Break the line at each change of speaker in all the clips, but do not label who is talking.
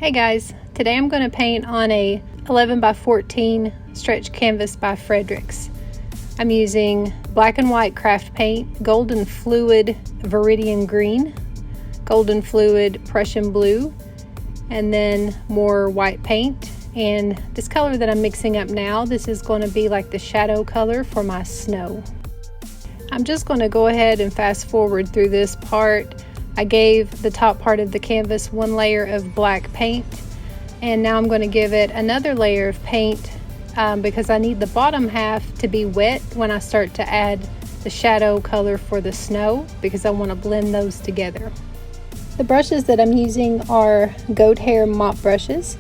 Hey guys, today I'm going to paint on a 11 by 14 stretch canvas by Fredericks. I'm using black and white craft paint, golden fluid Viridian green, golden fluid Prussian blue, and then more white paint. And this color that I'm mixing up now, this is going to be like the shadow color for my snow. I'm just going to go ahead and fast forward through this part. I gave the top part of the canvas one layer of black paint, and now I'm going to give it another layer of paint because I need the bottom half to be wet when I start to add the shadow color for the snow, because I want to blend those together. The brushes that I'm using are goat hair mop brushes,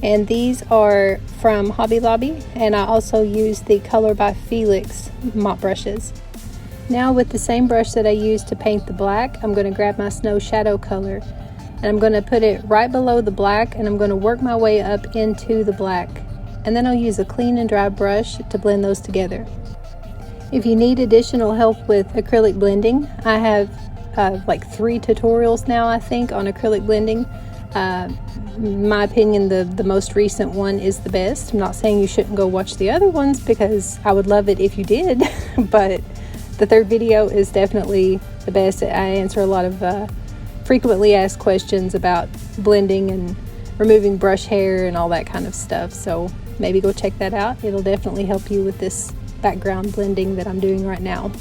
and these are from Hobby Lobby, and I also use the Color by Felix mop brushes. Now with the same brush that I used to paint the black, I'm going to grab my snow shadow color and I'm going to put it right below the black, and I'm going to work my way up into the black, and then I'll use a clean and dry brush to blend those together. If you need additional help with acrylic blending, I have like 3 tutorials now, I think, on acrylic blending. In my opinion, the most recent one is the best. I'm not saying you shouldn't go watch the other ones, because I would love it if you did, but the third video is definitely the best. I answer a lot of frequently asked questions about blending and removing brush hair and all that kind of stuff, so maybe go check that out. It'll definitely help you with this background blending that I'm doing right now.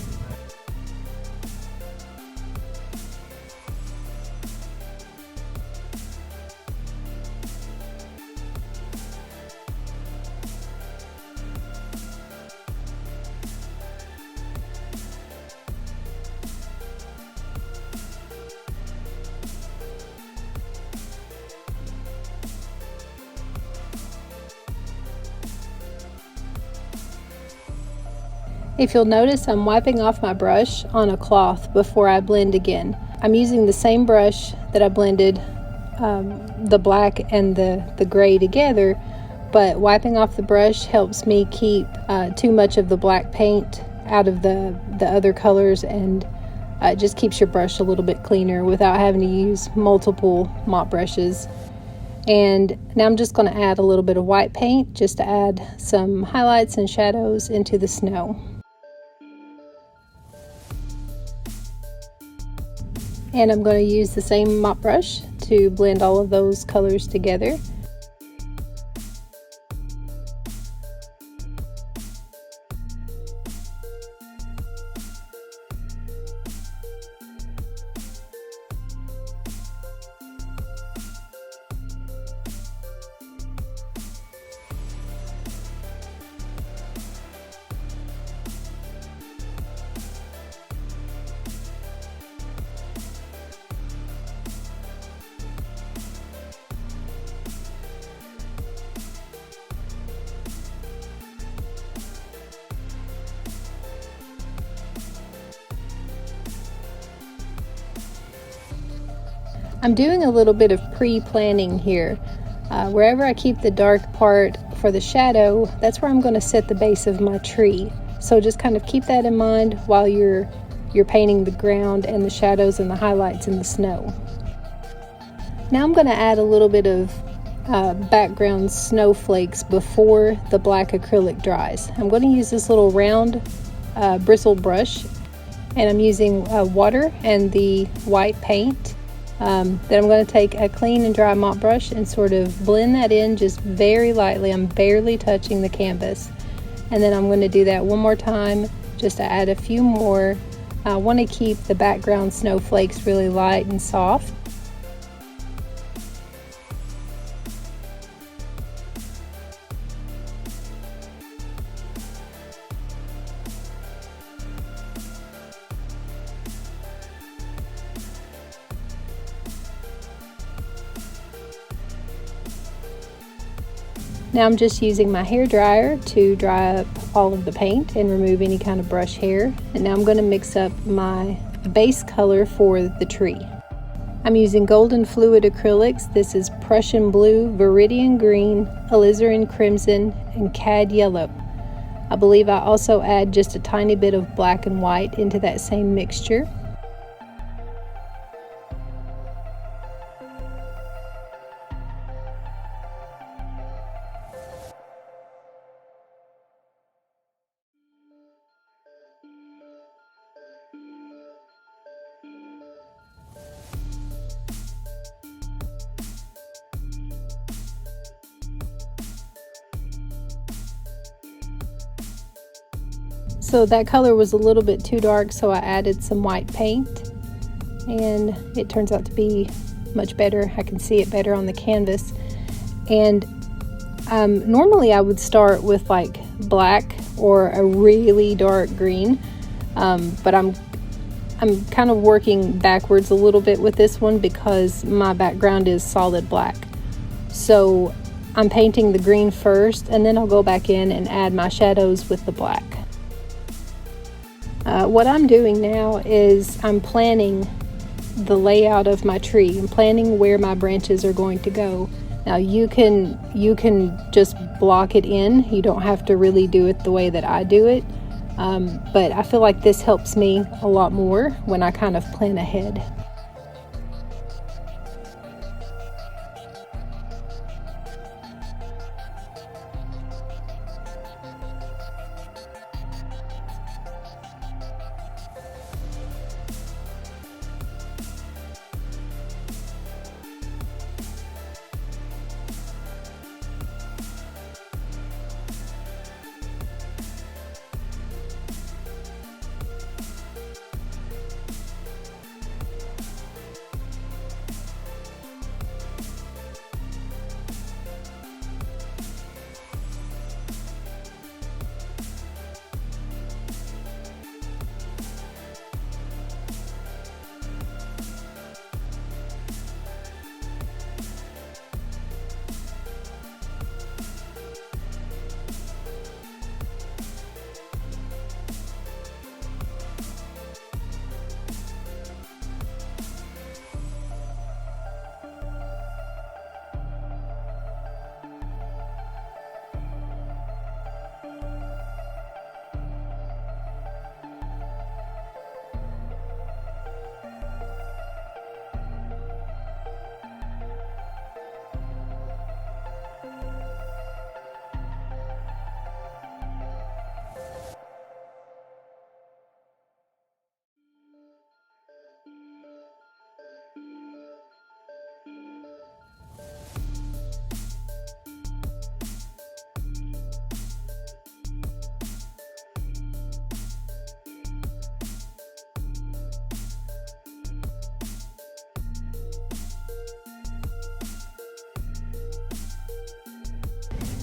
If you'll notice, I'm wiping off my brush on a cloth before I blend again. I'm using the same brush that I blended the black and the gray together, but wiping off the brush helps me keep too much of the black paint out of the other colors, and it just keeps your brush a little bit cleaner without having to use multiple mop brushes. And now I'm just going to add a little bit of white paint just to add some highlights and shadows into the snow. And I'm going to use the same mop brush to blend all of those colors together. I'm doing a little bit of pre-planning here. Wherever I keep the dark part for the shadow, that's where I'm going to set the base of my tree. So just kind of keep that in mind while you're painting the ground and the shadows and the highlights in the snow. Now I'm going to add a little bit of background snowflakes before the black acrylic dries. I'm going to use this little round bristle brush, and I'm using water and the white paint. Then I'm going to take a clean and dry mop brush and sort of blend that in just very lightly. I'm barely touching the canvas. And then I'm going to do that one more time just to add a few more. I want to keep the background snowflakes really light and soft. Now I'm just using my hair dryer to dry up all of the paint and remove any kind of brush hair. And now I'm going to mix up my base color for the tree. I'm using golden fluid acrylics. This is Prussian blue, Viridian green, Alizarin crimson, and cad yellow. I believe I also add just a tiny bit of black and white into that same mixture. So that color was a little bit too dark, so I added some white paint, and it turns out to be much better. I can see it better on the canvas. And normally I would start with like black or a really dark green, but I'm kind of working backwards a little bit with this one because my background is solid black. So I'm painting the green first, and then I'll go back in and add my shadows with the black. What I'm doing now is I'm planning the layout of my tree. I'm planning where my branches are going to go. Now you can just block it in. You don't have to really do it the way that I do it. But I feel like this helps me a lot more when I kind of plan ahead.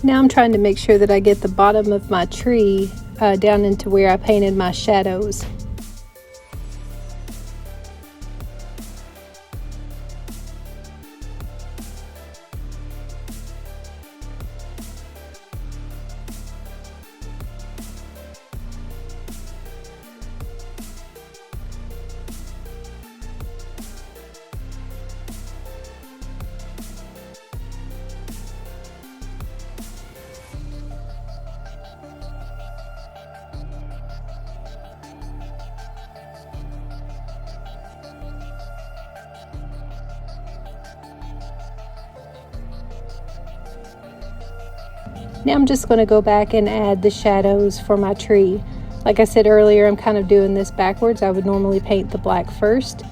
Now I'm trying to make sure that I get the bottom of my tree down into where I painted my shadows. Now I'm just going to go back and add the shadows for my tree. Like I said earlier, I'm kind of doing this backwards. I would normally paint the black first.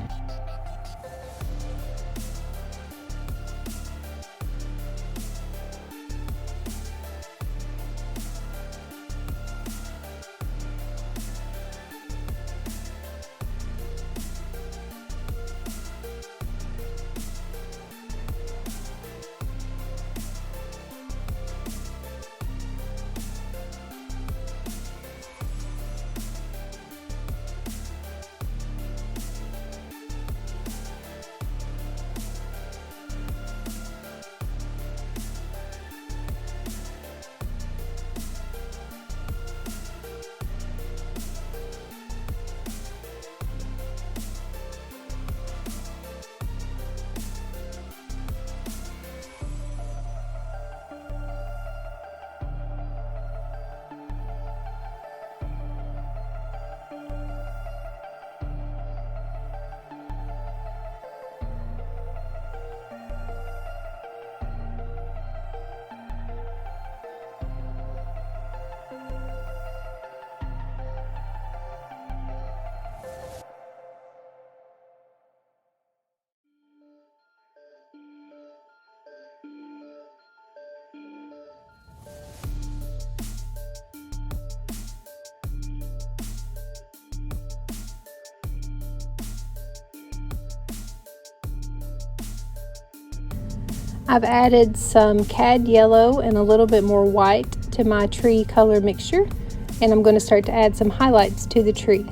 I've added some cad yellow and a little bit more white to my tree color mixture, and I'm going to start to add some highlights to the tree.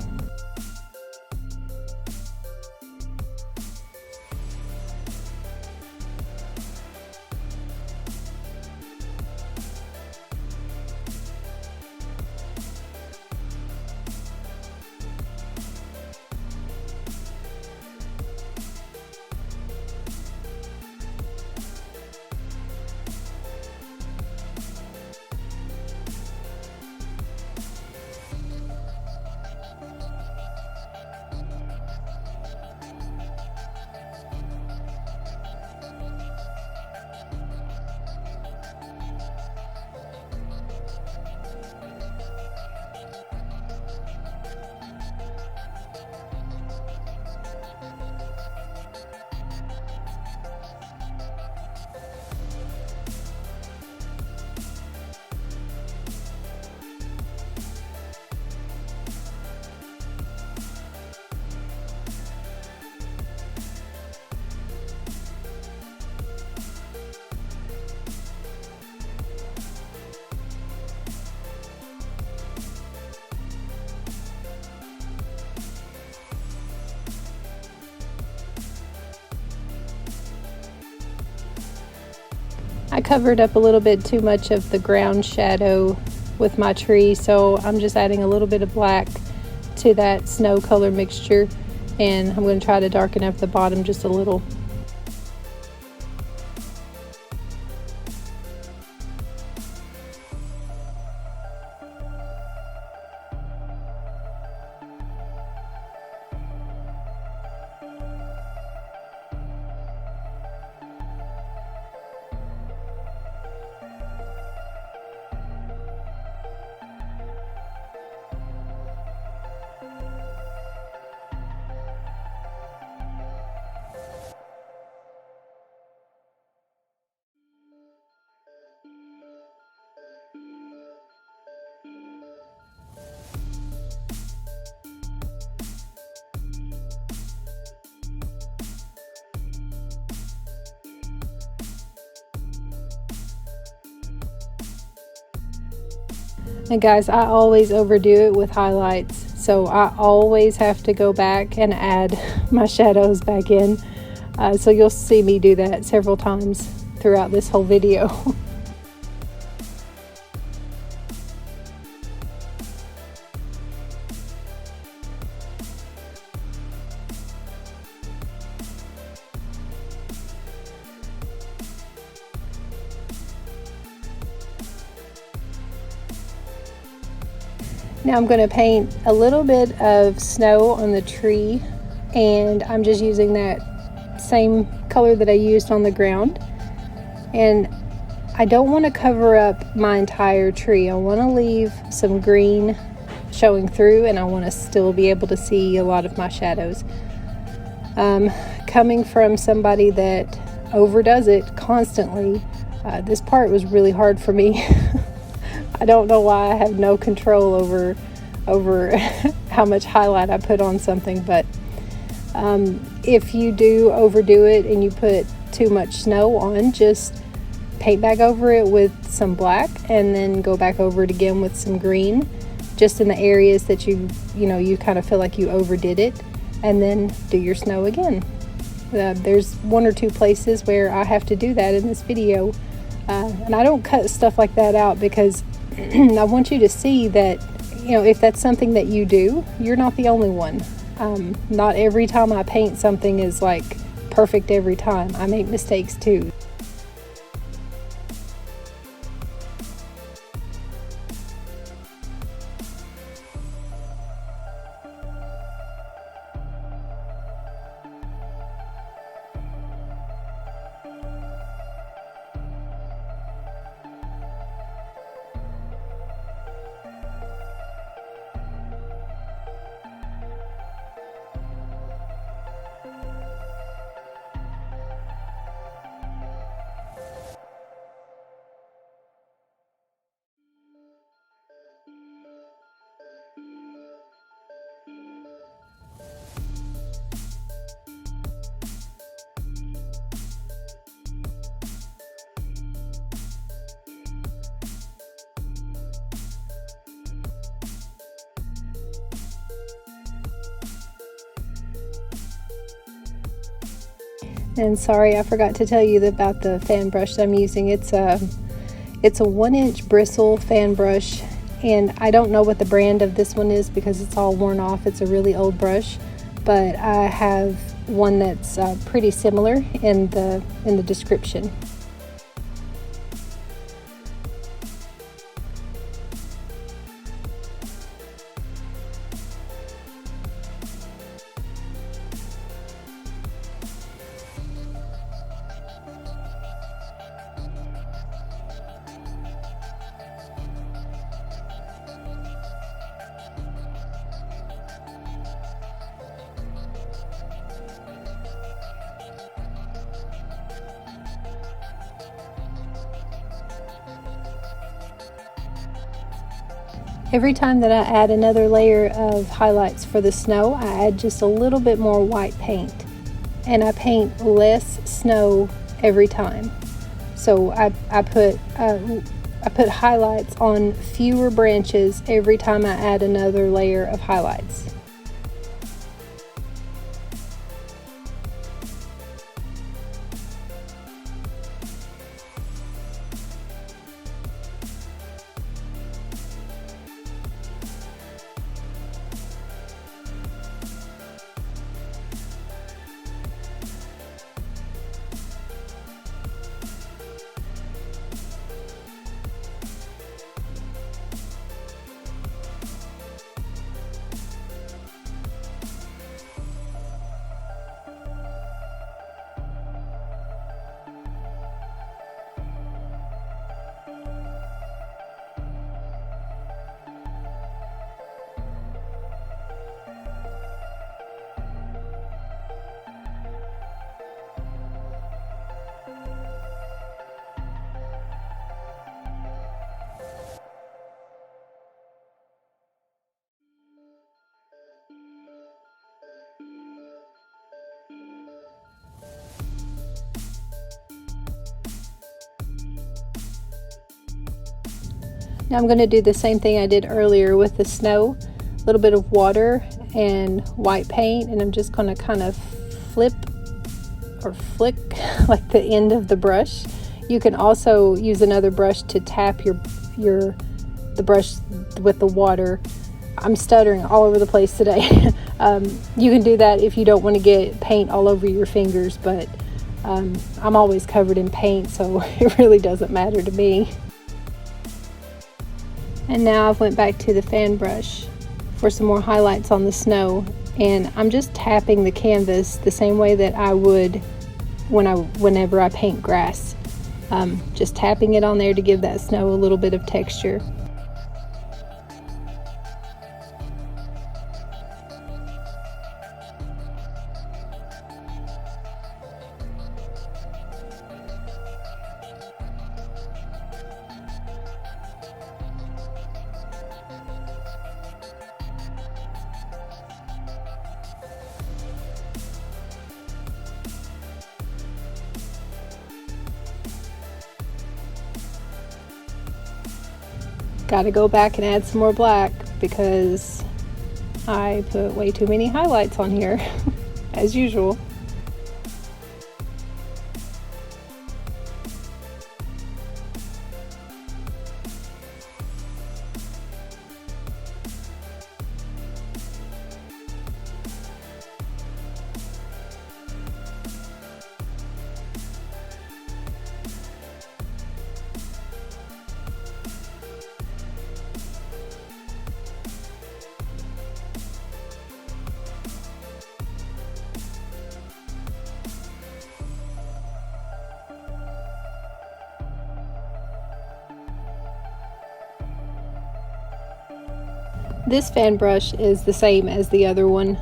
I covered up a little bit too much of the ground shadow with my tree, so I'm just adding a little bit of black to that snow color mixture, and I'm going to try to darken up the bottom just a little. And guys, I always overdo it with highlights, so I always have to go back and add my shadows back in. So you'll see me do that several times throughout this whole video. Now I'm going to paint a little bit of snow on the tree, and I'm just using that same color that I used on the ground. And I don't want to cover up my entire tree. I want to leave some green showing through, and I want to still be able to see a lot of my shadows. Coming from somebody that overdoes it constantly, this part was really hard for me. I don't know why I have no control over how much highlight I put on something, but if you do overdo it and you put too much snow on, just paint back over it with some black and then go back over it again with some green, just in the areas that you kind of feel like you overdid it, and then do your snow again. There's one or two places where I have to do that in this video, and I don't cut stuff like that out because I want you to see that, if that's something that you do, you're not the only one. Not every time I paint something is like perfect every time. I make mistakes too. And sorry, I forgot to tell you about the fan brush that I'm using. It's a 1-inch bristle fan brush, and I don't know what the brand of this one is because it's all worn off. It's a really old brush, but I have one that's pretty similar in the description. Every time that I add another layer of highlights for the snow, I add just a little bit more white paint, and I paint less snow every time. So I put highlights on fewer branches every time I add another layer of highlights. Now I'm going to do the same thing I did earlier with the snow, a little bit of water and white paint, and I'm just going to kind of flip or flick like the end of the brush. You can also use another brush to tap the brush with the water. I'm stuttering all over the place today. You can do that if you don't want to get paint all over your fingers, but I'm always covered in paint, so it really doesn't matter to me. And now I've went back to the fan brush for some more highlights on the snow, and I'm just tapping the canvas the same way that I would whenever I paint grass. Just tapping it on there to give that snow a little bit of texture. Got to go back and add some more black because I put way too many highlights on here, as usual. This fan brush is the same as the other one.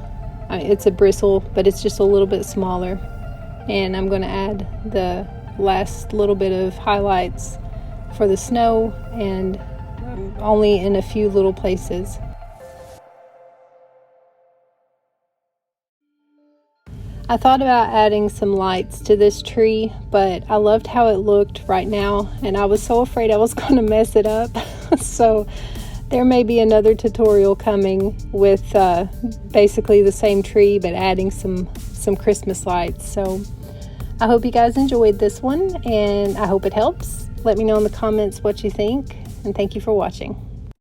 It's a bristle, but it's just a little bit smaller. And I'm going to add the last little bit of highlights for the snow, and only in a few little places. I thought about adding some lights to this tree, but I loved how it looked right now, and I was so afraid I was going to mess it up. So there may be another tutorial coming with basically the same tree but adding some Christmas lights. So I hope you guys enjoyed this one, and I hope it helps. Let me know in the comments what you think, and thank you for watching.